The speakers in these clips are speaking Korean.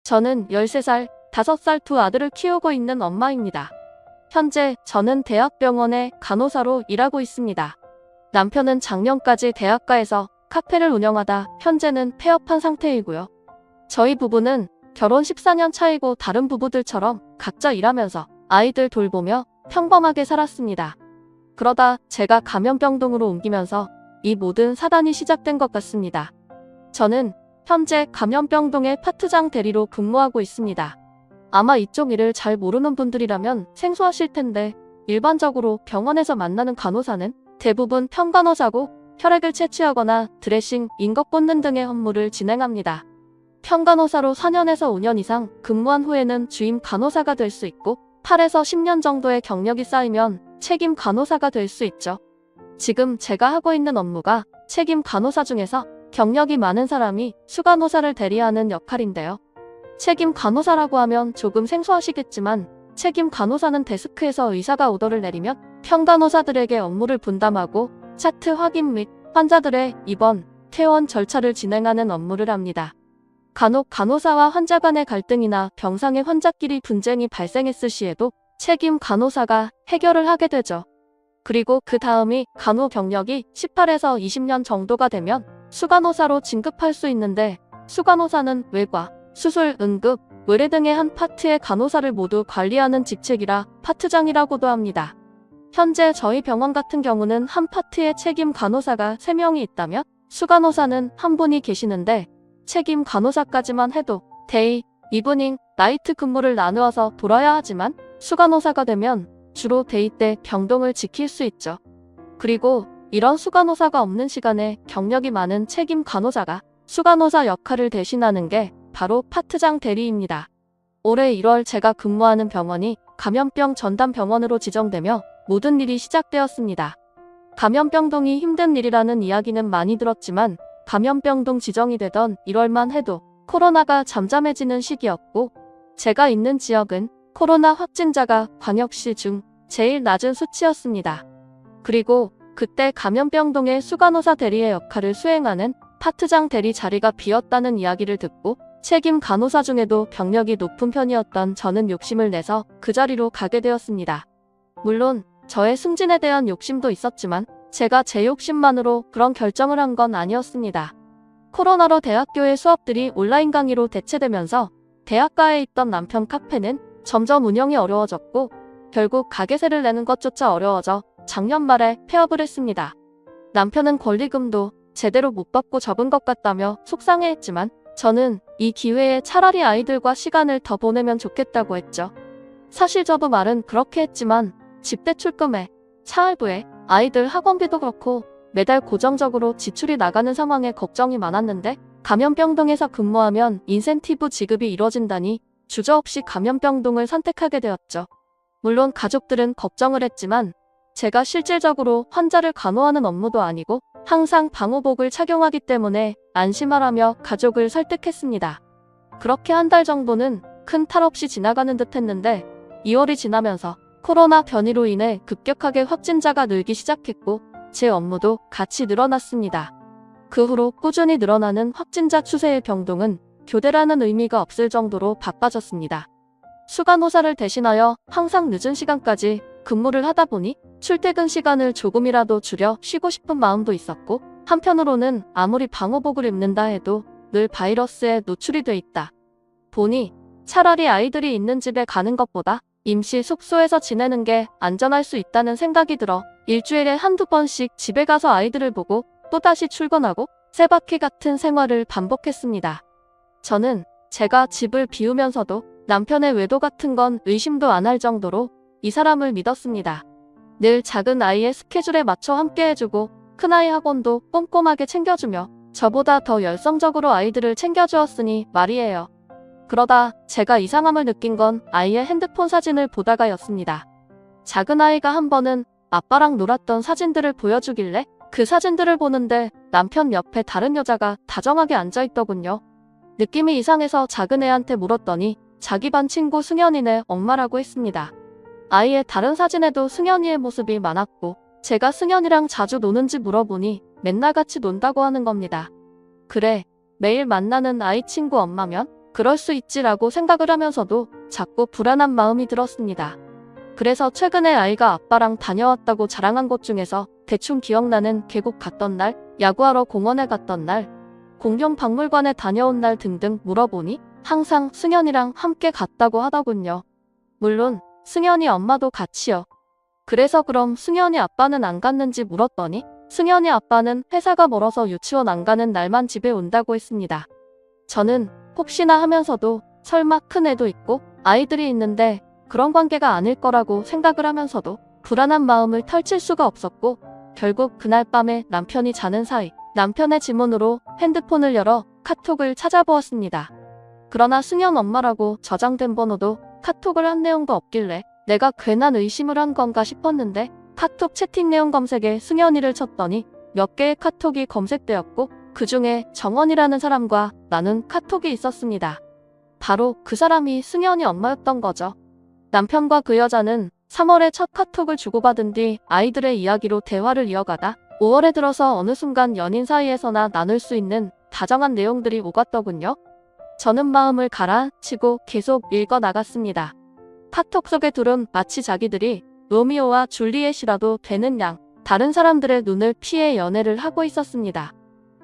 저는 13살, 5살 두 아들을 키우고 있는 엄마입니다. 현재 저는 대학병원의 간호사로 일하고 있습니다. 남편은 작년까지 대학가에서 카페를 운영하다 현재는 폐업한 상태이고요. 저희 부부는 결혼 14년 차이고 다른 부부들처럼 각자 일하면서 아이들 돌보며 평범하게 살았습니다. 그러다 제가 감염병동으로 옮기면서 이 모든 사단이 시작된 것 같습니다. 저는 현재 감염병동의 파트장 대리로 근무하고 있습니다. 아마 이쪽 일을 잘 모르는 분들이라면 생소하실 텐데 일반적으로 병원에서 만나는 간호사는 대부분 평간호사고 혈액을 채취하거나 드레싱, 인것 꽂는 등의 업무를 진행합니다. 평간호사로 4년에서 5년 이상 근무한 후에는 주임 간호사가 될 수 있고 8에서 10년 정도의 경력이 쌓이면 책임 간호사가 될 수 있죠. 지금 제가 하고 있는 업무가 책임 간호사 중에서 경력이 많은 사람이 수간호사를 대리하는 역할인데요. 책임 간호사라고 하면 조금 생소하시겠지만 책임 간호사는 데스크에서 의사가 오더를 내리면 평간호사들에게 업무를 분담하고 차트 확인 및 환자들의 입원, 퇴원 절차를 진행하는 업무를 합니다. 간혹 간호사와 환자 간의 갈등이나 병상의 환자끼리 분쟁이 발생했을 시에도 책임 간호사가 해결을 하게 되죠. 그리고 그 다음이 간호 경력이 18에서 20년 정도가 되면 수간호사로 진급할 수 있는데 수간호사는 외과, 수술, 응급, 의뢰 등의 한 파트의 간호사를 모두 관리하는 직책이라 파트장이라고도 합니다. 현재 저희 병원 같은 경우는 한 파트의 책임 간호사가 3명이 있다면 수간호사는 한 분이 계시는데 책임 간호사까지만 해도 데이, 이브닝, 나이트 근무를 나누어서 돌아야 하지만 수간호사가 되면 주로 데이 때 병동을 지킬 수 있죠. 그리고 이런 수간호사가 없는 시간에 경력이 많은 책임 간호사가 수간호사 역할을 대신하는 게 바로 파트장 대리입니다. 올해 1월 제가 근무하는 병원이 감염병 전담 병원으로 지정되며 모든 일이 시작되었습니다. 감염병동이 힘든 일이라는 이야기는 많이 들었지만 감염병동 지정이 되던 1월만 해도 코로나가 잠잠해지는 시기였고 제가 있는 지역은 코로나 확진자가 광역시 중 제일 낮은 수치였습니다. 그리고 그때 감염병동의 수간호사 대리의 역할을 수행하는 파트장 대리 자리가 비었다는 이야기를 듣고 책임 간호사 중에도 경력이 높은 편이었던 저는 욕심을 내서 그 자리로 가게 되었습니다. 물론 저의 승진에 대한 욕심도 있었지만 제가 제 욕심만으로 그런 결정을 한 건 아니었습니다. 코로나로 대학교의 수업들이 온라인 강의로 대체되면서 대학가에 있던 남편 카페는 점점 운영이 어려워졌고 결국 가게세를 내는 것조차 어려워져 작년 말에 폐업을 했습니다. 남편은 권리금도 제대로 못 받고 접은 것 같다며 속상해했지만 저는 이 기회에 차라리 아이들과 시간을 더 보내면 좋겠다고 했죠. 사실 저도 말은 그렇게 했지만 집대 출금에 차 할부에 아이들 학원비도 그렇고 매달 고정적으로 지출이 나가는 상황에 걱정이 많았는데 감염병동에서 근무하면 인센티브 지급이 이뤄진다니 주저없이 감염병동을 선택하게 되었죠. 물론 가족들은 걱정을 했지만 제가 실질적으로 환자를 간호하는 업무도 아니고 항상 방호복을 착용하기 때문에 안심하라며 가족을 설득했습니다. 그렇게 한 달 정도는 큰 탈 없이 지나가는 듯 했는데 2월이 지나면서 코로나 변이로 인해 급격하게 확진자가 늘기 시작했고 제 업무도 같이 늘어났습니다. 그 후로 꾸준히 늘어나는 확진자 추세의 병동은 교대라는 의미가 없을 정도로 바빠졌습니다. 수간호사를 대신하여 항상 늦은 시간까지 근무를 하다 보니 출퇴근 시간을 조금이라도 줄여 쉬고 싶은 마음도 있었고 한편으로는 아무리 방호복을 입는다 해도 늘 바이러스에 노출이 돼 있다 보니 차라리 아이들이 있는 집에 가는 것보다 임시 숙소에서 지내는 게 안전할 수 있다는 생각이 들어 일주일에 한두 번씩 집에 가서 아이들을 보고 또다시 출근하고 세바퀴 같은 생활을 반복했습니다. 저는 제가 집을 비우면서도 남편의 외도 같은 건 의심도 안 할 정도로 이 사람을 믿었습니다. 늘 작은 아이의 스케줄에 맞춰 함께 해주고 큰아이 학원도 꼼꼼하게 챙겨주며 저보다 더 열성적으로 아이들을 챙겨주었으니 말이에요. 그러다 제가 이상함을 느낀 건 아이의 핸드폰 사진을 보다가였습니다. 작은 아이가 한 번은 아빠랑 놀았던 사진들을 보여주길래 그 사진들을 보는데 남편 옆에 다른 여자가 다정하게 앉아있더군요. 느낌이 이상해서 작은 애한테 물었더니 자기 반 친구 승현이네 엄마라고 했습니다. 아이의 다른 사진에도 승현이의 모습이 많았고 제가 승현이랑 자주 노는지 물어보니 맨날 같이 논다고 하는 겁니다. 그래, 매일 만나는 아이 친구 엄마면 그럴 수 있지라고 생각을 하면서도 자꾸 불안한 마음이 들었습니다. 그래서 최근에 아이가 아빠랑 다녀왔다고 자랑한 곳 중에서 대충 기억나는 계곡 갔던 날, 야구하러 공원에 갔던 날, 공룡박물관에 다녀온 날 등등 물어보니 항상 승현이랑 함께 갔다고 하더군요. 물론 승현이 엄마도 같이요. 그래서 그럼 승현이 아빠는 안 갔는지 물었더니 승현이 아빠는 회사가 멀어서 유치원 안 가는 날만 집에 온다고 했습니다. 저는 혹시나 하면서도 설마 큰 애도 있고 아이들이 있는데 그런 관계가 아닐 거라고 생각을 하면서도 불안한 마음을 털칠 수가 없었고, 결국 그날 밤에 남편이 자는 사이 남편의 지문으로 핸드폰을 열어 카톡을 찾아보았습니다. 그러나 승현 엄마라고 저장된 번호도 카톡을 한 내용도 없길래 내가 괜한 의심을 한 건가 싶었는데, 카톡 채팅 내용 검색에 승현이를 쳤더니 몇 개의 카톡이 검색되었고 그 중에 정원이라는 사람과 나눈 카톡이 있었습니다. 바로 그 사람이 승현이 엄마였던 거죠. 남편과 그 여자는 3월에 첫 카톡을 주고받은 뒤 아이들의 이야기로 대화를 이어가다 5월에 들어서 어느 순간 연인 사이에서나 나눌 수 있는 다정한 내용들이 오갔더군요. 저는 마음을 가라앉히고 계속 읽어 나갔습니다. 카톡 속의 둘은 마치 자기들이 로미오와 줄리엣이라도 되는 양 다른 사람들의 눈을 피해 연애를 하고 있었습니다.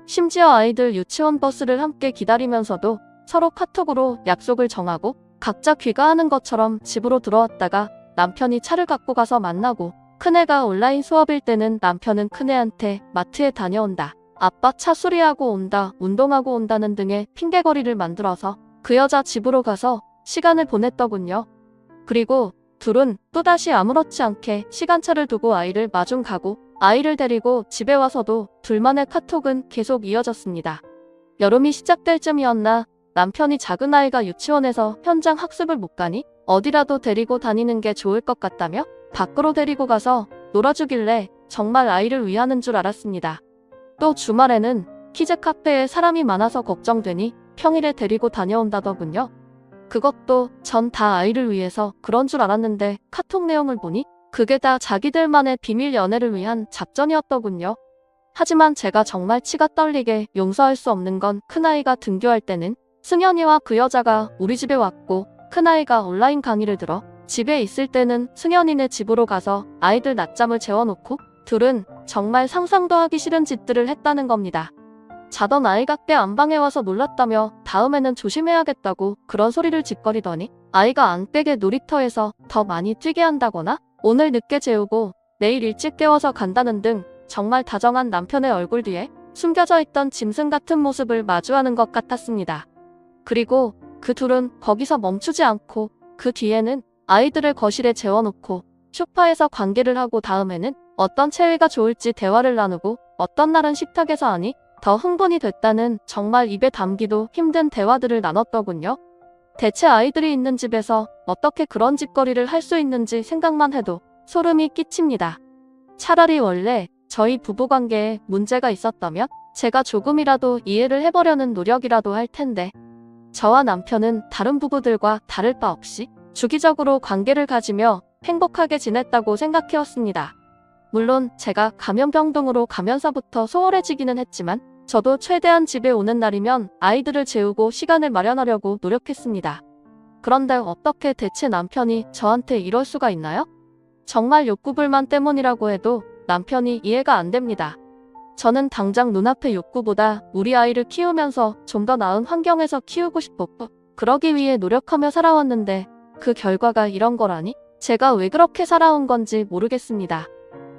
심지어 아이들 유치원 버스를 함께 기다리면서도 서로 카톡으로 약속을 정하고 각자 귀가하는 것처럼 집으로 들어왔다가 남편이 차를 갖고 가서 만나고, 큰애가 온라인 수업일 때는 남편은 큰애한테 마트에 다녀온다, 아빠 차 수리하고 온다, 운동하고 온다는 등의 핑계거리를 만들어서 그 여자 집으로 가서 시간을 보냈더군요. 그리고 둘은 또다시 아무렇지 않게 시간차를 두고 아이를 마중 가고 아이를 데리고 집에 와서도 둘만의 카톡은 계속 이어졌습니다. 여름이 시작될 쯤이었나 남편이 작은 아이가 유치원에서 현장 학습을 못 가니 어디라도 데리고 다니는 게 좋을 것 같다며 밖으로 데리고 가서 놀아주길래 정말 아이를 위하는 줄 알았습니다. 또 주말에는 키즈 카페에 사람이 많아서 걱정되니 평일에 데리고 다녀온다더군요. 그것도 전 다 아이를 위해서 그런 줄 알았는데 카톡 내용을 보니 그게 다 자기들만의 비밀 연애를 위한 작전이었더군요. 하지만 제가 정말 치가 떨리게 용서할 수 없는 건 큰아이가 등교할 때는 승현이와 그 여자가 우리 집에 왔고, 큰아이가 온라인 강의를 들어 집에 있을 때는 승현이네 집으로 가서 아이들 낮잠을 재워놓고 둘은 정말 상상도 하기 싫은 짓들을 했다는 겁니다. 자던 아이가 깨 안방에 와서 놀랐다며 다음에는 조심해야겠다고 그런 소리를 짓거리더니 아이가 안 깨게 놀이터에서 더 많이 뛰게 한다거나 오늘 늦게 재우고 내일 일찍 깨워서 간다는 등 정말 다정한 남편의 얼굴 뒤에 숨겨져 있던 짐승 같은 모습을 마주하는 것 같았습니다. 그리고 그 둘은 거기서 멈추지 않고 그 뒤에는 아이들을 거실에 재워놓고 소파에서 관계를 하고 다음에는 어떤 체위가 좋을지 대화를 나누고 어떤 날은 식탁에서 하니 더 흥분이 됐다는 정말 입에 담기도 힘든 대화들을 나눴더군요. 대체 아이들이 있는 집에서 어떻게 그런 짓거리를 할 수 있는지 생각만 해도 소름이 끼칩니다. 차라리 원래 저희 부부관계에 문제가 있었다면 제가 조금이라도 이해를 해보려는 노력이라도 할 텐데, 저와 남편은 다른 부부들과 다를 바 없이 주기적으로 관계를 가지며 행복하게 지냈다고 생각해왔습니다. 물론 제가 감염병 등으로 감염사부터 소홀해지기는 했지만 저도 최대한 집에 오는 날이면 아이들을 재우고 시간을 마련하려고 노력했습니다. 그런데 어떻게 대체 남편이 저한테 이럴 수가 있나요? 정말 욕구불만 때문이라고 해도 남편이 이해가 안 됩니다. 저는 당장 눈앞의 욕구보다 우리 아이를 키우면서 좀 더 나은 환경에서 키우고 싶었고, 그러기 위해 노력하며 살아왔는데 그 결과가 이런 거라니 제가 왜 그렇게 살아온 건지 모르겠습니다.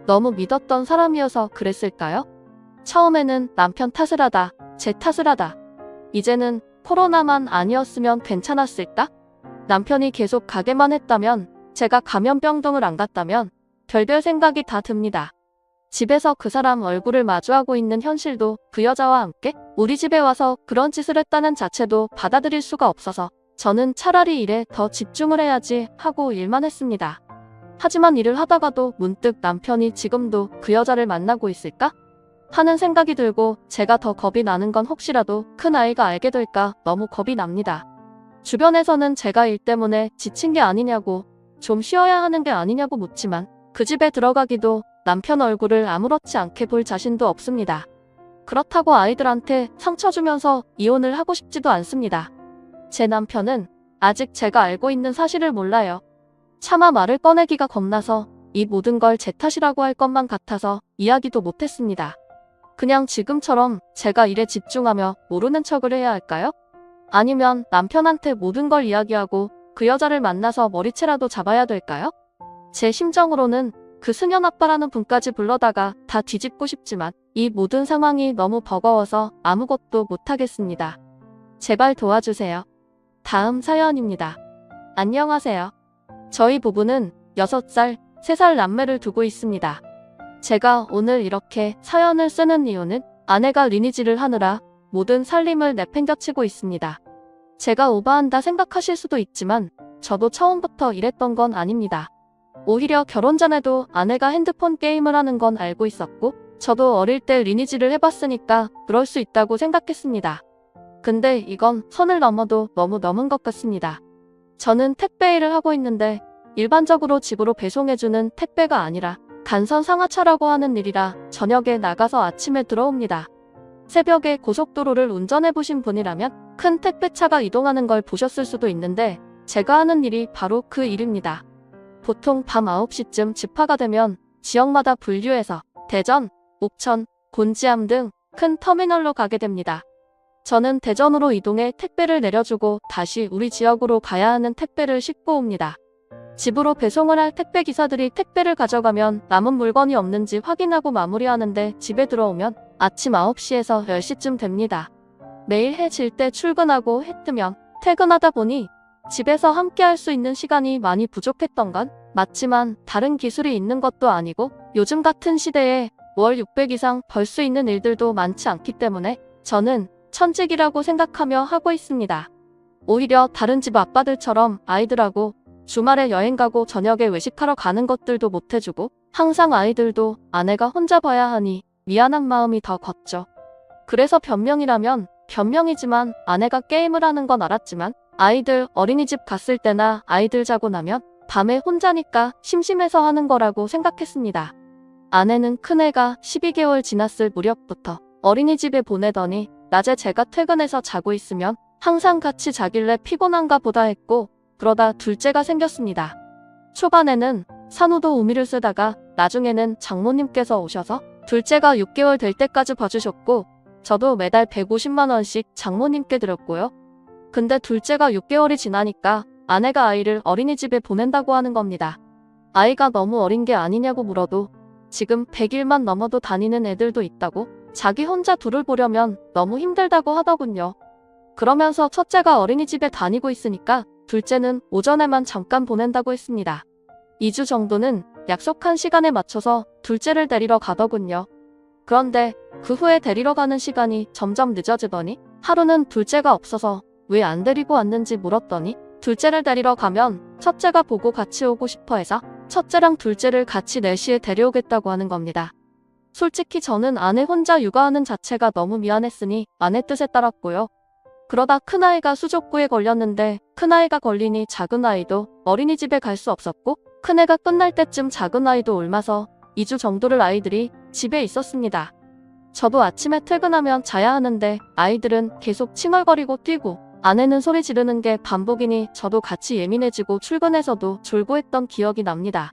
너무 믿었던 사람이어서 그랬을까요? 처음에는 남편 탓을 하다, 제 탓을 하다, 이제는 코로나만 아니었으면 괜찮았을까? 남편이 계속 가게만 했다면, 제가 감염병 등을 안 갔다면 별별 생각이 다 듭니다. 집에서 그 사람 얼굴을 마주하고 있는 현실도 그 여자와 함께 우리 집에 와서 그런 짓을 했다는 자체도 받아들일 수가 없어서 저는 차라리 일에 더 집중을 해야지 하고 일만 했습니다. 하지만 일을 하다가도 문득 남편이 지금도 그 여자를 만나고 있을까? 하는 생각이 들고 제가 더 겁이 나는 건 혹시라도 큰 아이가 알게 될까 너무 겁이 납니다. 주변에서는 제가 일 때문에 지친 게 아니냐고, 좀 쉬어야 하는 게 아니냐고 묻지만 그 집에 들어가기도 남편 얼굴을 아무렇지 않게 볼 자신도 없습니다. 그렇다고 아이들한테 상처 주면서 이혼을 하고 싶지도 않습니다. 제 남편은 아직 제가 알고 있는 사실을 몰라요. 차마 말을 꺼내기가 겁나서 이 모든 걸 제 탓이라고 할 것만 같아서 이야기도 못했습니다. 그냥 지금처럼 제가 일에 집중하며 모르는 척을 해야 할까요? 아니면 남편한테 모든 걸 이야기하고 그 여자를 만나서 머리채라도 잡아야 될까요? 제 심정으로는 그 승연 아빠라는 분까지 불러다가 다 뒤집고 싶지만 이 모든 상황이 너무 버거워서 아무것도 못하겠습니다. 제발 도와주세요. 다음 사연입니다. 안녕하세요. 저희 부부는 6살, 3살 남매를 두고 있습니다. 제가 오늘 이렇게 사연을 쓰는 이유는 아내가 리니지를 하느라 모든 살림을 내팽겨치고 있습니다. 제가 오버한다 생각하실 수도 있지만 저도 처음부터 이랬던 건 아닙니다. 오히려 결혼 전에도 아내가 핸드폰 게임을 하는 건 알고 있었고 저도 어릴 때 리니지를 해봤으니까 그럴 수 있다고 생각했습니다. 근데 이건 선을 넘어도 너무 넘은 것 같습니다. 저는 택배 일을 하고 있는데 일반적으로 집으로 배송해주는 택배가 아니라 간선 상하차라고 하는 일이라 저녁에 나가서 아침에 들어옵니다. 새벽에 고속도로를 운전해보신 분이라면 큰 택배차가 이동하는 걸 보셨을 수도 있는데 제가 하는 일이 바로 그 일입니다. 보통 밤 9시쯤 집화가 되면 지역마다 분류해서 대전, 옥천, 곤지암 등 큰 터미널로 가게 됩니다. 저는 대전으로 이동해 택배를 내려주고 다시 우리 지역으로 가야 하는 택배를 싣고 옵니다. 집으로 배송을 할 택배 기사들이 택배를 가져가면 남은 물건이 없는지 확인하고 마무리하는데 집에 들어오면 아침 9시에서 10시쯤 됩니다. 매일 해 질 때 출근하고 해 뜨면 퇴근하다 보니 집에서 함께 할 수 있는 시간이 많이 부족했던 건 맞지만 다른 기술이 있는 것도 아니고 요즘 같은 시대에 월 600 이상 벌 수 있는 일들도 많지 않기 때문에 저는 천직이라고 생각하며 하고 있습니다. 오히려 다른 집 아빠들처럼 아이들하고 주말에 여행 가고 저녁에 외식하러 가는 것들도 못해주고 항상 아이들도 아내가 혼자 봐야 하니 미안한 마음이 더 컸죠. 그래서 변명이라면 변명이지만 아내가 게임을 하는 건 알았지만 아이들 어린이집 갔을 때나 아이들 자고 나면 밤에 혼자니까 심심해서 하는 거라고 생각했습니다. 아내는 큰애가 12개월 지났을 무렵부터 어린이집에 보내더니 낮에 제가 퇴근해서 자고 있으면 항상 같이 자길래 피곤한가 보다 했고 그러다 둘째가 생겼습니다. 초반에는 산후도 우미를 쓰다가 나중에는 장모님께서 오셔서 둘째가 6개월 될 때까지 봐주셨고 저도 매달 150만 원씩 장모님께 드렸고요. 근데 둘째가 6개월이 지나니까 아내가 아이를 어린이집에 보낸다고 하는 겁니다. 아이가 너무 어린 게 아니냐고 물어도 지금 100일만 넘어도 다니는 애들도 있다고 자기 혼자 둘을 보려면 너무 힘들다고 하더군요. 그러면서 첫째가 어린이집에 다니고 있으니까 둘째는 오전에만 잠깐 보낸다고 했습니다. 2주 정도는 약속한 시간에 맞춰서 둘째를 데리러 가더군요. 그런데 그 후에 데리러 가는 시간이 점점 늦어지더니 하루는 둘째가 없어서 왜 안 데리고 왔는지 물었더니 둘째를 데리러 가면 첫째가 보고 같이 오고 싶어 해서 첫째랑 둘째를 같이 4시에 데려오겠다고 하는 겁니다. 솔직히 저는 아내 혼자 육아하는 자체가 너무 미안했으니 아내 뜻에 따랐고요. 그러다 큰아이가 수족구에 걸렸는데 큰아이가 걸리니 작은아이도 어린이집에 갈 수 없었고 큰애가 끝날 때쯤 작은아이도 옮아서 2주 정도를 아이들이 집에 있었습니다. 저도 아침에 퇴근하면 자야 하는데 아이들은 계속 칭얼거리고 뛰고 아내는 소리 지르는 게 반복이니 저도 같이 예민해지고 출근해서도 졸고 했던 기억이 납니다.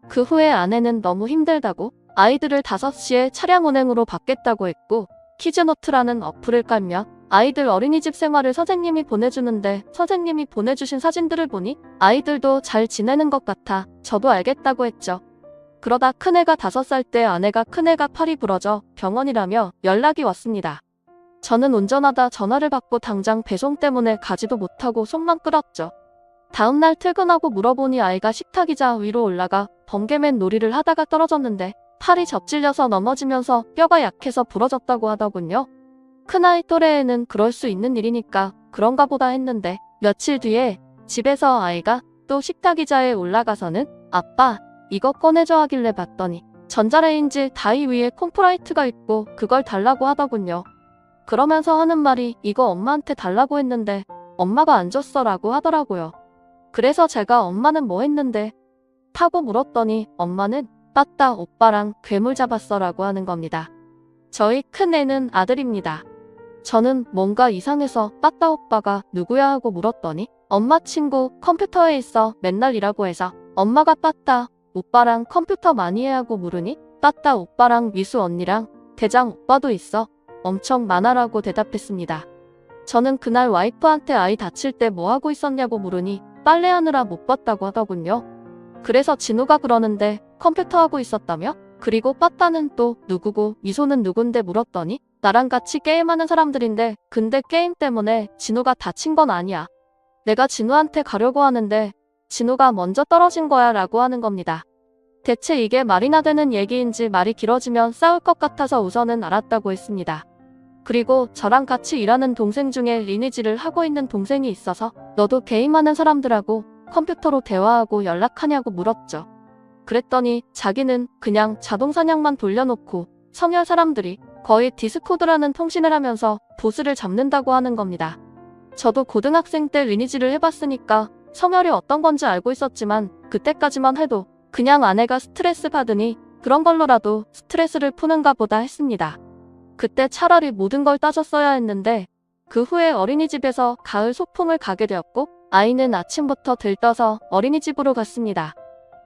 그 후에 아내는 너무 힘들다고 아이들을 5시에 차량 운행으로 받겠다고 했고 키즈노트라는 어플을 깔면 아이들 어린이집 생활을 선생님이 보내주는데 선생님이 보내주신 사진들을 보니 아이들도 잘 지내는 것 같아 저도 알겠다고 했죠. 그러다 큰애가 5살 때 아내가 큰애가 팔이 부러져 병원이라며 연락이 왔습니다. 저는 운전하다 전화를 받고 당장 배송 때문에 가지도 못하고 속만 끓었죠. 다음날 퇴근하고 물어보니 아이가 식탁의자 위로 올라가 번개맨 놀이를 하다가 떨어졌는데 팔이 접질려서 넘어지면서 뼈가 약해서 부러졌다고 하더군요. 큰아이 또래에는 그럴 수 있는 일이니까 그런가 보다 했는데 며칠 뒤에 집에서 아이가 또 식탁의자에 올라가서는 아빠 이거 꺼내줘 하길래 봤더니 전자레인지 다이 위에 콤프라이트가 있고 그걸 달라고 하더군요. 그러면서 하는 말이 이거 엄마한테 달라고 했는데 엄마가 안 줬어 라고 하더라고요. 그래서 제가 엄마는 뭐 했는데 타고 물었더니 엄마는 빠따 오빠랑 괴물 잡았어 라고 하는 겁니다. 저희 큰애는 아들입니다. 저는 뭔가 이상해서 빠따 오빠가 누구야 하고 물었더니 엄마 친구 컴퓨터에 있어 맨날 일하고 해서 엄마가 빠따 오빠랑 컴퓨터 많이 해 하고 물으니 빠따 오빠랑 미수 언니랑 대장 오빠도 있어 엄청 많아라고 대답했습니다. 저는 그날 와이프한테 아이 다칠 때 뭐 하고 있었냐고 물으니 빨래하느라 못 봤다고 하더군요. 그래서 진우가 그러는데 컴퓨터 하고 있었다며? 그리고 빠따는 또 누구고 미소는 누군데 물었더니 나랑 같이 게임하는 사람들인데 근데 게임 때문에 진우가 다친 건 아니야. 내가 진우한테 가려고 하는데 진우가 먼저 떨어진 거야 라고 하는 겁니다. 대체 이게 말이나 되는 얘기인지 말이 길어지면 싸울 것 같아서 우선은 알았다고 했습니다. 그리고 저랑 같이 일하는 동생 중에 리니지를 하고 있는 동생이 있어서 너도 게임하는 사람들하고 컴퓨터로 대화하고 연락하냐고 물었죠. 그랬더니 자기는 그냥 자동사냥만 돌려놓고 성열 사람들이 거의 디스코드라는 통신을 하면서 보스를 잡는다고 하는 겁니다. 저도 고등학생 때 리니지를 해봤으니까 성열이 어떤 건지 알고 있었지만 그때까지만 해도 그냥 아내가 스트레스 받으니 그런 걸로라도 스트레스를 푸는가 보다 했습니다. 그때 차라리 모든 걸 따졌어야 했는데 그 후에 어린이집에서 가을 소풍을 가게 되었고 아이는 아침부터 들떠서 어린이집으로 갔습니다.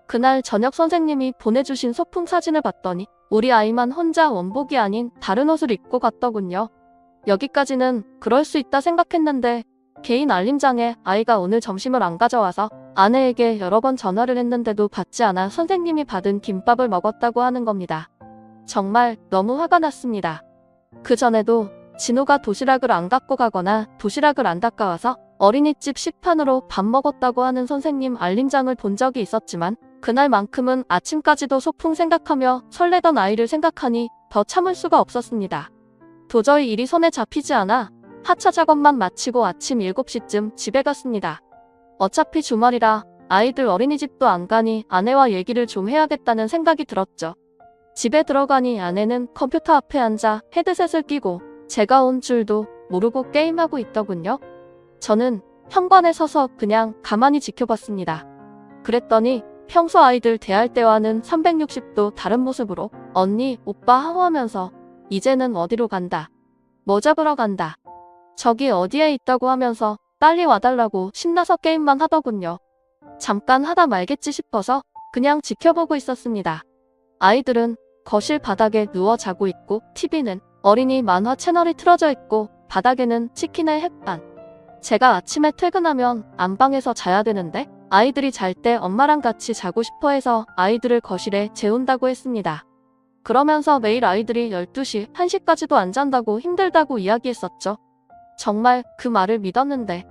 그날 저녁 선생님이 보내주신 소풍 사진을 봤더니 우리 아이만 혼자 원복이 아닌 다른 옷을 입고 갔더군요. 여기까지는 그럴 수 있다 생각했는데 개인 알림장에 아이가 오늘 점심을 안 가져와서 아내에게 여러 번 전화를 했는데도 받지 않아 선생님이 받은 김밥을 먹었다고 하는 겁니다. 정말 너무 화가 났습니다. 그 전에도 진우가 도시락을 안 갖고 가거나 도시락을 안 닦아와서 어린이집 식판으로 밥 먹었다고 하는 선생님 알림장을 본 적이 있었지만 그날만큼은 아침까지도 소풍 생각하며 설레던 아이를 생각하니 더 참을 수가 없었습니다. 도저히 일이 손에 잡히지 않아 하차 작업만 마치고 아침 7시쯤 집에 갔습니다. 어차피 주말이라 아이들 어린이집도 안 가니 아내와 얘기를 좀 해야겠다는 생각이 들었죠. 집에 들어가니 아내는 컴퓨터 앞에 앉아 헤드셋을 끼고 제가 온 줄도 모르고 게임하고 있더군요. 저는 현관에 서서 그냥 가만히 지켜봤습니다. 그랬더니 평소 아이들 대할 때와는 360도 다른 모습으로 언니, 오빠 하고하면서 이제는 어디로 간다. 뭐 잡으러 간다. 저기 어디에 있다고 하면서 빨리 와달라고 신나서 게임만 하더군요. 잠깐 하다 말겠지 싶어서 그냥 지켜보고 있었습니다. 아이들은 거실 바닥에 누워 자고 있고 TV는 어린이 만화 채널이 틀어져 있고 바닥에는 치킨의 햇반. 제가 아침에 퇴근하면 안방에서 자야 되는데 아이들이 잘 때 엄마랑 같이 자고 싶어 해서 아이들을 거실에 재운다고 했습니다. 그러면서 매일 아이들이 12시, 1시까지도 안 잔다고 힘들다고 이야기했었죠. 정말 그 말을 믿었는데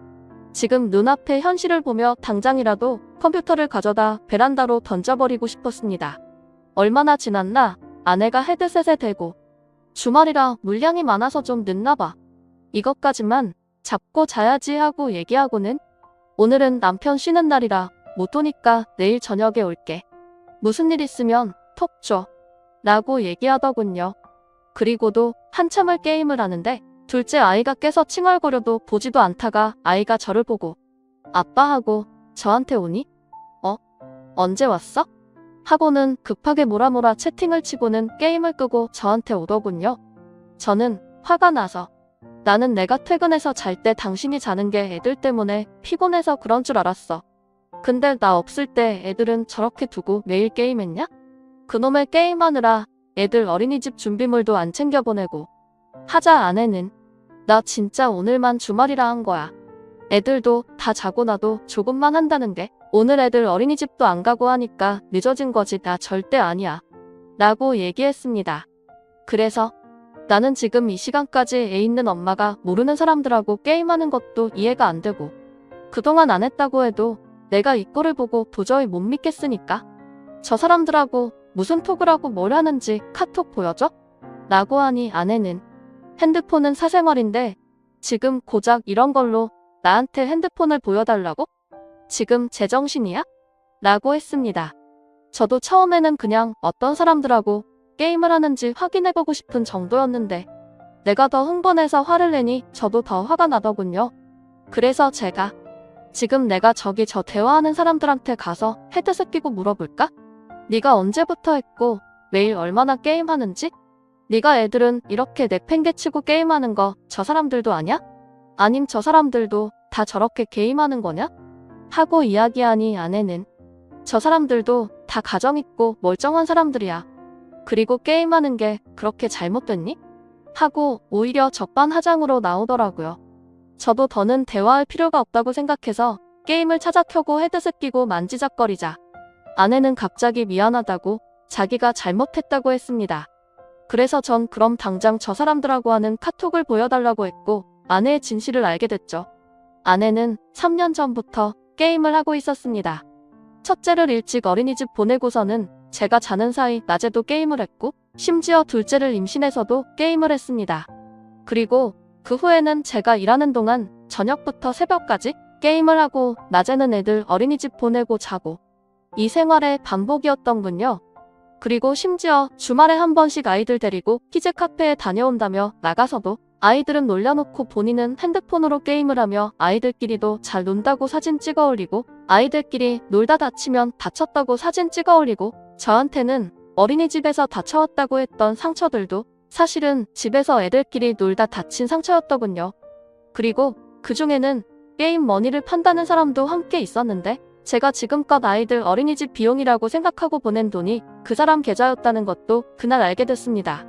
지금 눈앞에 현실을 보며 당장이라도 컴퓨터를 가져다 베란다로 던져버리고 싶었습니다. 얼마나 지났나 아내가 헤드셋에 대고 주말이라 물량이 많아서 좀 늦나봐. 이것까지만 잡고 자야지 하고 얘기하고는 오늘은 남편 쉬는 날이라 못 오니까 내일 저녁에 올게. 무슨 일 있으면 톡 줘. 라고 얘기하더군요. 그리고도 한참을 게임을 하는데 둘째 아이가 깨서 칭얼거려도 보지도 않다가 아이가 저를 보고 아빠 하고 저한테 오니? 언제 왔어? 하고는 급하게 뭐라 채팅을 치고는 게임을 끄고 저한테 오더군요. 저는 화가 나서 나는 내가 퇴근해서 잘 때 당신이 자는 게 애들 때문에 피곤해서 그런 줄 알았어. 근데 나 없을 때 애들은 저렇게 두고 매일 게임했냐? 그놈의 게임하느라 애들 어린이집 준비물도 안 챙겨보내고 하자 아내는 나 진짜 오늘만 주말이라 한 거야. 애들도 다 자고 나도 조금만 한다는 게 오늘 애들 어린이집도 안 가고 하니까 늦어진 거지 나 절대 아니야. 라고 얘기했습니다. 그래서 나는 지금 이 시간까지 애 있는 엄마가 모르는 사람들하고 게임하는 것도 이해가 안 되고 그동안 안 했다고 해도 내가 이 꼴을 보고 도저히 못 믿겠으니까 저 사람들하고 무슨 톡을 하고 뭘 하는지 카톡 보여줘? 라고 하니 아내는 핸드폰은 사생활인데 지금 고작 이런 걸로 나한테 핸드폰을 보여달라고? 지금 제정신이야? 라고 했습니다. 저도 처음에는 그냥 어떤 사람들하고 게임을 하는지 확인해보고 싶은 정도였는데 내가 더 흥분해서 화를 내니 저도 더 화가 나더군요. 그래서 제가 지금 내가 저기 저 대화하는 사람들한테 가서 헤드셋 끼고 물어볼까? 네가 언제부터 했고 매일 얼마나 게임하는지? 네가 애들은 이렇게 내팽개치고 게임하는 거 저 사람들도 아냐? 아님 저 사람들도 다 저렇게 게임하는 거냐? 하고 이야기하니 아내는 저 사람들도 다 가정 있고 멀쩡한 사람들이야. 그리고 게임하는 게 그렇게 잘못됐니? 하고 오히려 적반하장으로 나오더라고요. 저도 더는 대화할 필요가 없다고 생각해서 게임을 찾아 켜고 헤드셋 끼고 만지작거리자 아내는 갑자기 미안하다고 자기가 잘못했다고 했습니다. 그래서 전 그럼 당장 저 사람들하고 하는 카톡을 보여달라고 했고 아내의 진실을 알게 됐죠. 아내는 3년 전부터 게임을 하고 있었습니다. 첫째를 일찍 어린이집 보내고서는 제가 자는 사이 낮에도 게임을 했고 심지어 둘째를 임신해서도 게임을 했습니다. 그리고 그 후에는 제가 일하는 동안 저녁부터 새벽까지 게임을 하고 낮에는 애들 어린이집 보내고 자고 이 생활의 반복이었던군요. 그리고 심지어 주말에 한 번씩 아이들 데리고 키즈 카페에 다녀온다며 나가서도 아이들은 놀려놓고 본인은 핸드폰으로 게임을 하며 아이들끼리도 잘 논다고 사진 찍어 올리고 아이들끼리 놀다 다치면 다쳤다고 사진 찍어 올리고 저한테는 어린이집에서 다쳐왔다고 했던 상처들도 사실은 집에서 애들끼리 놀다 다친 상처였더군요. 그리고 그 중에는 게임 머니를 판다는 사람도 함께 있었는데 제가 지금껏 아이들 어린이집 비용이라고 생각하고 보낸 돈이 그 사람 계좌였다는 것도 그날 알게 됐습니다.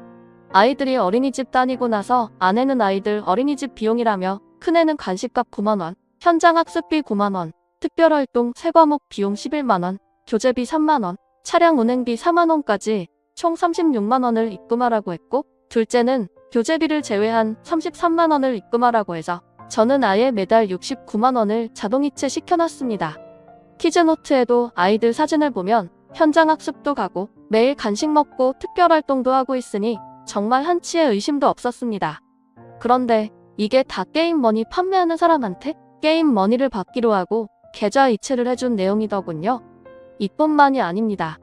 아이들이 어린이집 다니고 나서 아내는 아이들 어린이집 비용이라며 큰애는 간식값 9만원, 현장 학습비 9만원, 특별활동 3과목 비용 11만원, 교재비 3만원, 차량 운행비 4만원까지 총 36만원을 입금하라고 했고 둘째는 교재비를 제외한 33만원을 입금하라고 해서 저는 아예 매달 69만원을 자동이체 시켜놨습니다. 키즈노트에도 아이들 사진을 보면 현장 학습도 가고 매일 간식 먹고 특별활동도 하고 있으니 정말 한치의 의심도 없었습니다. 그런데 이게 다 게임머니 판매하는 사람한테 게임머니를 받기로 하고 계좌 이체를 해준 내용이더군요. 이뿐만이 아닙니다.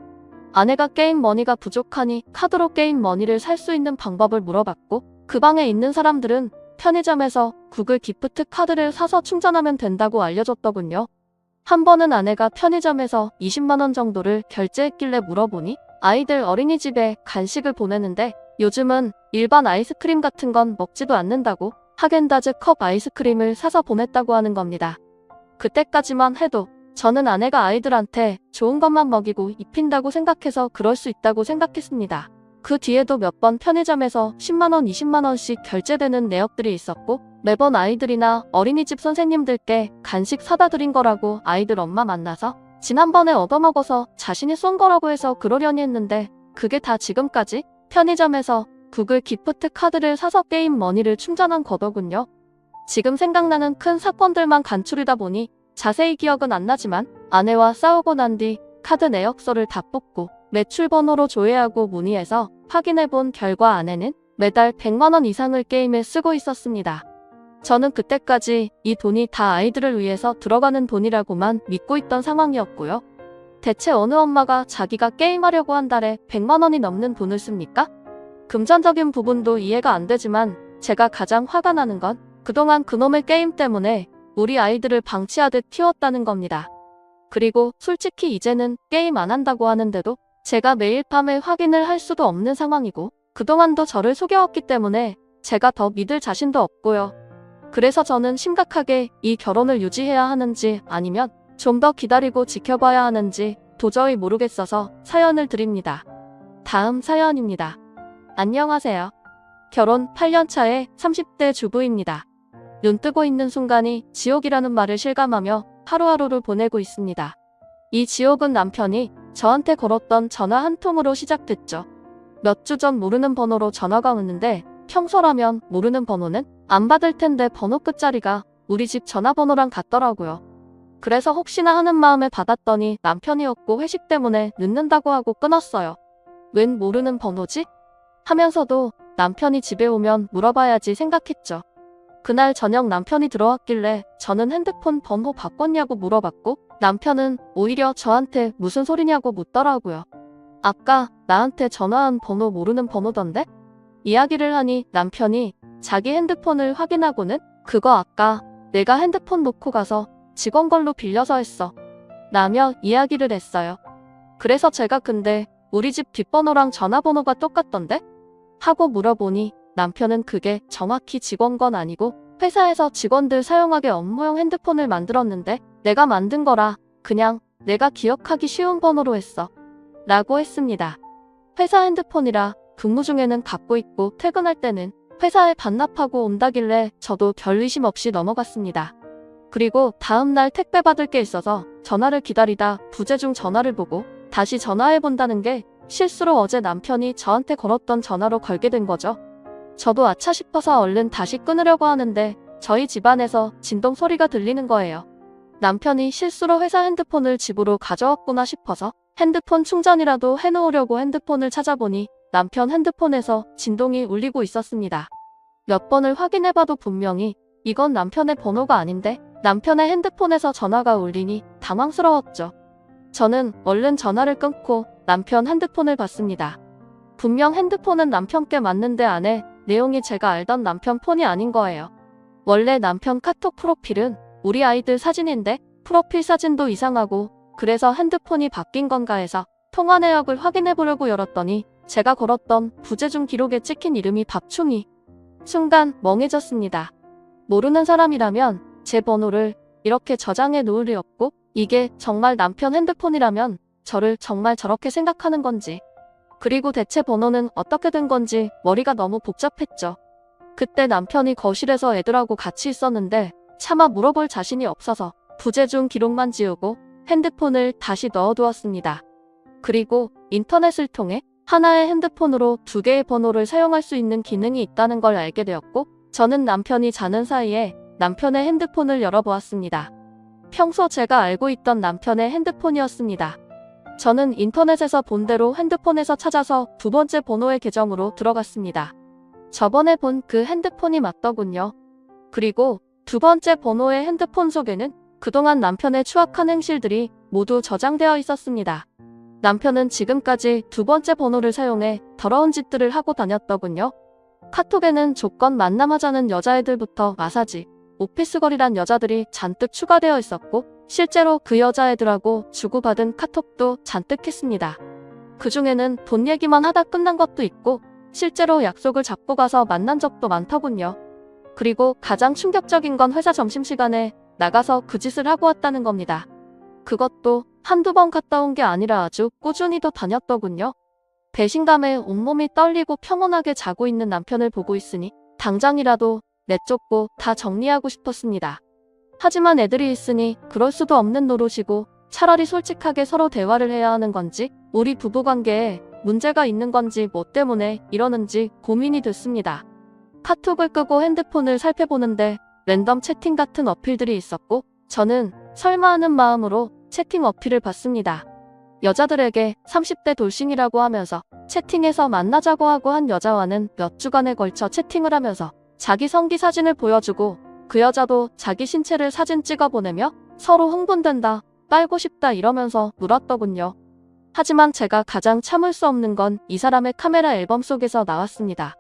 아내가 게임머니가 부족하니 카드로 게임머니를 살 수 있는 방법을 물어봤고 그 방에 있는 사람들은 편의점에서 구글 기프트 카드를 사서 충전하면 된다고 알려줬더군요. 한 번은 아내가 편의점에서 20만원 정도를 결제했길래 물어보니 아이들 어린이집에 간식을 보내는데 요즘은 일반 아이스크림 같은 건 먹지도 않는다고 하겐다즈 컵 아이스크림을 사서 보냈다고 하는 겁니다. 그때까지만 해도 저는 아내가 아이들한테 좋은 것만 먹이고 입힌다고 생각해서 그럴 수 있다고 생각했습니다. 그 뒤에도 몇 번 편의점에서 10만원, 20만원씩 결제되는 내역들이 있었고 매번 아이들이나 어린이집 선생님들께 간식 사다 드린 거라고 아이들 엄마 만나서 지난번에 얻어먹어서 자신이 쏜 거라고 해서 그러려니 했는데 그게 다 지금까지 편의점에서 구글 기프트 카드를 사서 게임 머니를 충전한 거더군요. 지금 생각나는 큰 사건들만 간추리다 보니 자세히 기억은 안 나지만 아내와 싸우고 난 뒤 카드 내역서를 다 뽑고 매출 번호로 조회하고 문의해서 확인해본 결과 아내는 매달 100만원 이상을 게임에 쓰고 있었습니다. 저는 그때까지 이 돈이 다 아이들을 위해서 들어가는 돈이라고만 믿고 있던 상황이었고요. 대체 어느 엄마가 자기가 게임하려고 한 달에 100만원이 넘는 돈을 씁니까? 금전적인 부분도 이해가 안 되지만 제가 가장 화가 나는 건 그동안 그놈의 게임 때문에 우리 아이들을 방치하듯 키웠다는 겁니다. 그리고 솔직히 이제는 게임 안 한다고 하는데도 제가 매일 밤에 확인을 할 수도 없는 상황이고 그동안도 저를 속여왔기 때문에 제가 더 믿을 자신도 없고요. 그래서 저는 심각하게 이 결혼을 유지해야 하는지 아니면 좀 더 기다리고 지켜봐야 하는지 도저히 모르겠어서 사연을 드립니다. 다음 사연입니다. 안녕하세요. 결혼 8년차의 30대 주부입니다. 눈 뜨고 있는 순간이 지옥이라는 말을 실감하며 하루하루를 보내고 있습니다. 이 지옥은 남편이 저한테 걸었던 전화 한 통으로 시작됐죠. 몇 주 전 모르는 번호로 전화가 오는데 평소라면 모르는 번호는 안 받을 텐데 번호 끝자리가 우리 집 전화번호랑 같더라고요. 그래서 혹시나 하는 마음에 받았더니 남편이었고 회식 때문에 늦는다고 하고 끊었어요. 웬 모르는 번호지? 하면서도 남편이 집에 오면 물어봐야지 생각했죠. 그날 저녁 남편이 들어왔길래 저는 핸드폰 번호 바꿨냐고 물어봤고 남편은 오히려 저한테 무슨 소리냐고 묻더라고요. 아까 나한테 전화한 번호 모르는 번호던데? 이야기를 하니 남편이 자기 핸드폰을 확인하고는 그거 아까 내가 핸드폰 놓고 가서 직원 걸로 빌려서 했어. 라며 이야기를 했어요. 그래서 제가 근데 우리 집 뒷번호랑 전화번호가 똑같던데? 하고 물어보니 남편은 그게 정확히 직원 건 아니고 회사에서 직원들 사용하게 업무용 핸드폰을 만들었는데 내가 만든 거라 그냥 내가 기억하기 쉬운 번호로 했어. 라고 했습니다. 회사 핸드폰이라 근무 중에는 갖고 있고 퇴근할 때는 회사에 반납하고 온다길래 저도 별 의심 없이 넘어갔습니다. 그리고 다음날 택배 받을 게 있어서 전화를 기다리다 부재 중 전화를 보고 다시 전화해본다는 게 실수로 어제 남편이 저한테 걸었던 전화로 걸게 된 거죠. 저도 아차 싶어서 얼른 다시 끊으려고 하는데 저희 집안에서 진동 소리가 들리는 거예요. 남편이 실수로 회사 핸드폰을 집으로 가져왔구나 싶어서 핸드폰 충전이라도 해놓으려고 핸드폰을 찾아보니 남편 핸드폰에서 진동이 울리고 있었습니다. 몇 번을 확인해봐도 분명히 이건 남편의 번호가 아닌데 남편의 핸드폰에서 전화가 울리니 당황스러웠죠. 저는 얼른 전화를 끊고 남편 핸드폰을 봤습니다. 분명 핸드폰은 남편께 맞는데 안에 내용이 제가 알던 남편 폰이 아닌 거예요. 원래 남편 카톡 프로필은 우리 아이들 사진인데 프로필 사진도 이상하고 그래서 핸드폰이 바뀐 건가 해서 통화 내역을 확인해 보려고 열었더니 제가 걸었던 부재 중 기록에 찍힌 이름이 밥충이. 순간 멍해졌습니다. 모르는 사람이라면 제 번호를 이렇게 저장해 놓을 리 없고 이게 정말 남편 핸드폰이라면 저를 정말 저렇게 생각하는 건지 그리고 대체 번호는 어떻게 된 건지 머리가 너무 복잡했죠. 그때 남편이 거실에서 애들하고 같이 있었는데 차마 물어볼 자신이 없어서 부재 중 기록만 지우고 핸드폰을 다시 넣어두었습니다. 그리고 인터넷을 통해 하나의 핸드폰으로 두 개의 번호를 사용할 수 있는 기능이 있다는 걸 알게 되었고 저는 남편이 자는 사이에 남편의 핸드폰을 열어보았습니다. 평소 제가 알고 있던 남편의 핸드폰이었습니다. 저는 인터넷에서 본 대로 핸드폰에서 찾아서 두 번째 번호의 계정으로 들어갔습니다. 저번에 본 그 핸드폰이 맞더군요. 그리고 두 번째 번호의 핸드폰 속에는 그동안 남편의 추악한 행실들이 모두 저장되어 있었습니다. 남편은 지금까지 두 번째 번호를 사용해 더러운 짓들을 하고 다녔더군요. 카톡에는 조건 만남하자는 여자애들부터 마사지, 오피스걸이란 여자들이 잔뜩 추가되어 있었고 실제로 그 여자애들하고 주고받은 카톡도 잔뜩 했습니다. 그 중에는 돈 얘기만 하다 끝난 것도 있고 실제로 약속을 잡고 가서 만난 적도 많더군요. 그리고 가장 충격적인 건 회사 점심시간에 나가서 그 짓을 하고 왔다는 겁니다. 그것도 한두 번 갔다 온 게 아니라 아주 꾸준히도 다녔더군요. 배신감에 온몸이 떨리고 평온하게 자고 있는 남편을 보고 있으니 당장이라도 내쫓고 다 정리하고 싶었습니다. 하지만 애들이 있으니 그럴 수도 없는 노릇이고 차라리 솔직하게 서로 대화를 해야 하는 건지 우리 부부관계에 문제가 있는 건지 뭐 때문에 이러는지 고민이 됐습니다. 카톡을 끄고 핸드폰을 살펴보는데 랜덤 채팅 같은 어필들이 있었고 저는 설마 하는 마음으로 채팅 어필을 봤습니다. 여자들에게 30대 돌싱이라고 하면서 채팅에서 만나자고 하고 한 여자와는 몇 주간에 걸쳐 채팅을 하면서 자기 성기 사진을 보여주고 그 여자도 자기 신체를 사진 찍어 보내며 서로 흥분된다, 빨고 싶다 이러면서 물었더군요. 하지만 제가 가장 참을 수 없는 건 이 사람의 카메라 앨범 속에서 나왔습니다.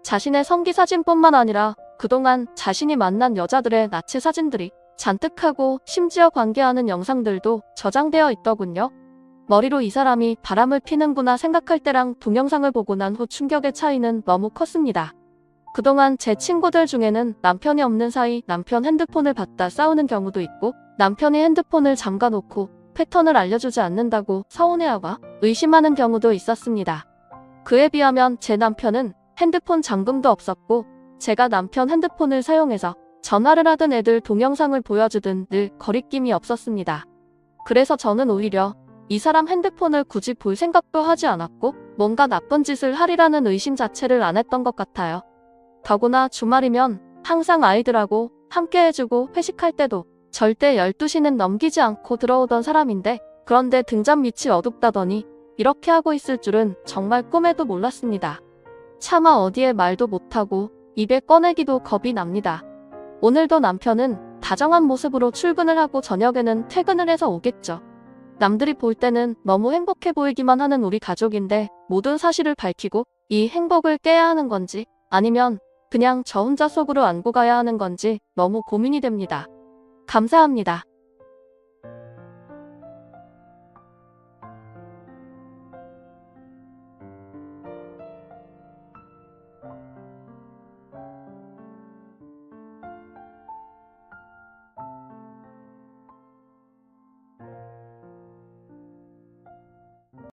자신의 성기 사진뿐만 아니라 그동안 자신이 만난 여자들의 나체 사진들이 잔뜩하고 심지어 관계하는 영상들도 저장되어 있더군요. 머리로 이 사람이 바람을 피는구나 생각할 때랑 동영상을 보고 난 후 충격의 차이는 너무 컸습니다. 그동안 제 친구들 중에는 남편이 없는 사이 남편 핸드폰을 받다 싸우는 경우도 있고 남편이 핸드폰을 잠가놓고 패턴을 알려주지 않는다고 서운해하고 의심하는 경우도 있었습니다. 그에 비하면 제 남편은 핸드폰 잠금도 없었고 제가 남편 핸드폰을 사용해서 전화를 하든 애들 동영상을 보여주든 늘 거리낌이 없었습니다. 그래서 저는 오히려 이 사람 핸드폰을 굳이 볼 생각도 하지 않았고 뭔가 나쁜 짓을 하리라는 의심 자체를 안 했던 것 같아요. 더구나 주말이면 항상 아이들하고 함께 해주고 회식할 때도 절대 12시는 넘기지 않고 들어오던 사람인데 그런데 등잔 밑이 어둡다더니 이렇게 하고 있을 줄은 정말 꿈에도 몰랐습니다. 차마 어디에 말도 못하고 입에 꺼내기도 겁이 납니다. 오늘도 남편은 다정한 모습으로 출근을 하고 저녁에는 퇴근을 해서 오겠죠. 남들이 볼 때는 너무 행복해 보이기만 하는 우리 가족인데 모든 사실을 밝히고 이 행복을 깨야 하는 건지 아니면 그냥 저 혼자 속으로 안고 가야 하는 건지 너무 고민이 됩니다. 감사합니다.